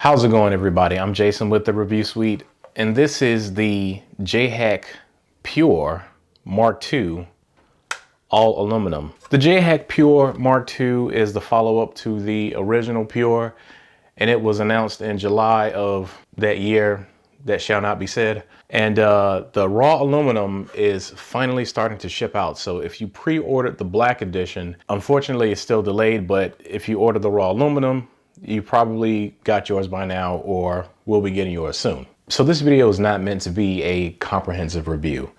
How's it going, everybody? I'm Jason with the Review Suite, and this is the JHack Pure Mark II all aluminum. The JHack Pure Mark II is the follow-up to the original Pure, and it was announced in July of that year that shall not be said. And the raw aluminum is finally starting to ship out. So if you pre-ordered the black edition, unfortunately it's still delayed, but if you order the raw aluminum, you probably got yours by now or will be getting yours soon. So this video is not meant to be a comprehensive review.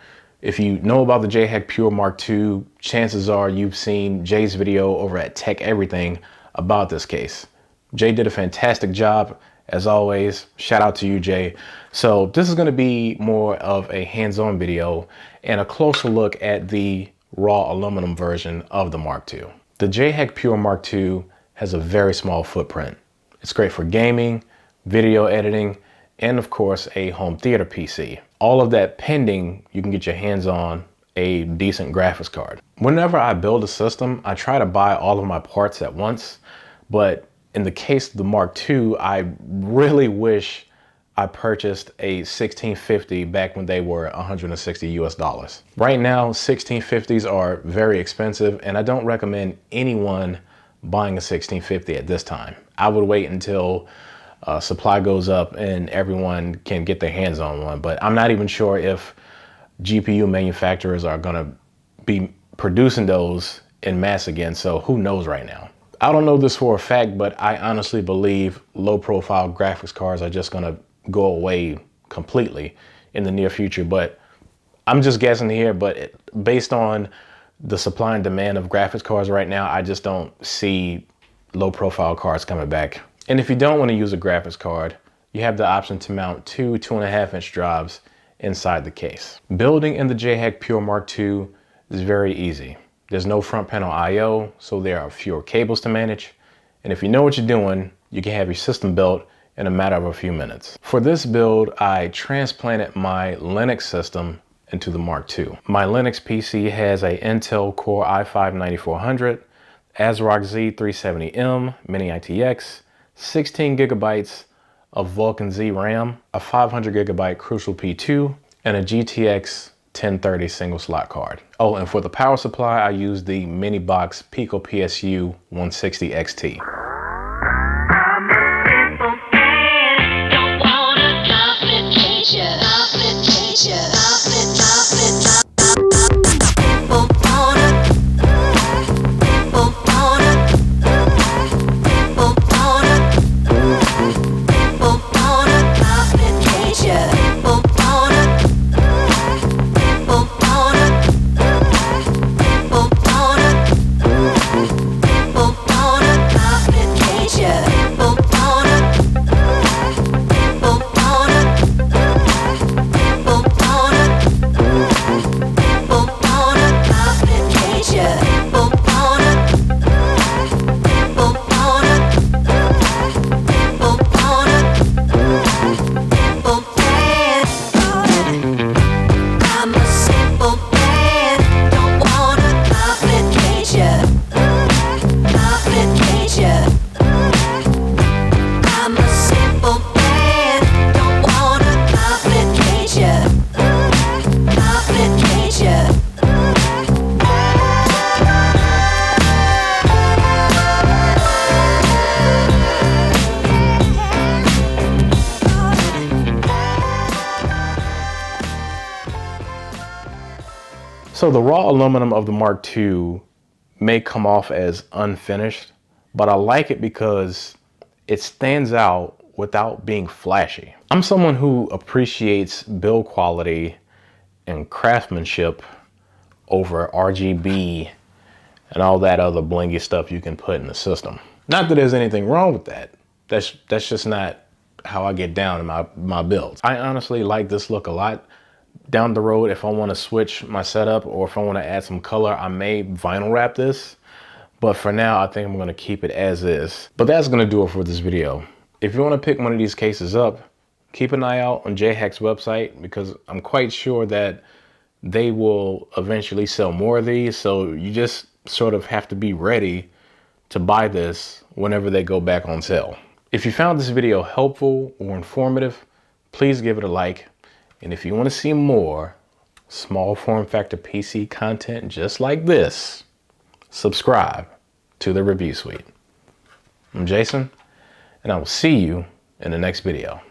If you know about the JHack Pure Mark II, chances are you've seen Jay's video over at Tech Everything about this case. Jay did a fantastic job, as always. Shout out to you, Jay. So this is gonna be more of a hands-on video and a closer look at the raw aluminum version of the Mark II. The JHack Pure Mark II has a very small footprint. It's great for gaming, video editing, and of course a home theater PC. All of that pending you can get your hands on a decent graphics card. Whenever I build a system, I try to buy all of my parts at once, but in the case of the Mark II, I really wish I purchased a 1650 back when they were 160 US. Right now, 1650s are very expensive, and I don't recommend anyone buying a 1650 at this time. I would wait until supply goes up and everyone can get their hands on one, but I'm not even sure if GPU manufacturers are gonna be producing those in mass again, so who knows right now. I don't know this for a fact, but I honestly believe low profile graphics cards are just gonna go away completely in the near future, but I'm just guessing here, but based on the supply and demand of graphics cards right now, I just don't see low profile cards coming back. And if you don't want to use a graphics card, you have the option to mount two 2.5-inch drives inside the case. Building in the JHack Pure Mark II is very easy. There's no front panel IO, so there are fewer cables to manage. And if you know what you're doing, you can have your system built in a matter of a few minutes. For this build, I transplanted my Linux system into the Mark II. My Linux PC has a Intel Core i5-9400, ASRock Z370M Mini ITX, 16 gigabytes of Vulkan Z RAM, a 500 gigabyte Crucial P2, and a GTX 1030 single slot card. Oh, and for the power supply, I use the mini box pico-psu 160 XT. So the raw aluminum of the Mark II may come off as unfinished, but I like it because it stands out without being flashy. I'm someone who appreciates build quality and craftsmanship over RGB and all that other blingy stuff you can put in the system. Not that there's anything wrong with that. That's just not how I get down in my builds. I honestly like this look a lot. Down the road, if I want to switch my setup or if I want to add some color, I may vinyl wrap this. But for now, I think I'm going to keep it as is. But that's going to do it for this video. If you want to pick one of these cases up, keep an eye out on JHack's website, because I'm quite sure that they will eventually sell more of these. So you just sort of have to be ready to buy this whenever they go back on sale. If you found this video helpful or informative, please give it a like. And if you want to see more small form factor PC content just like this, subscribe to the Review Suite. I'm Jason, and I will see you in the next video.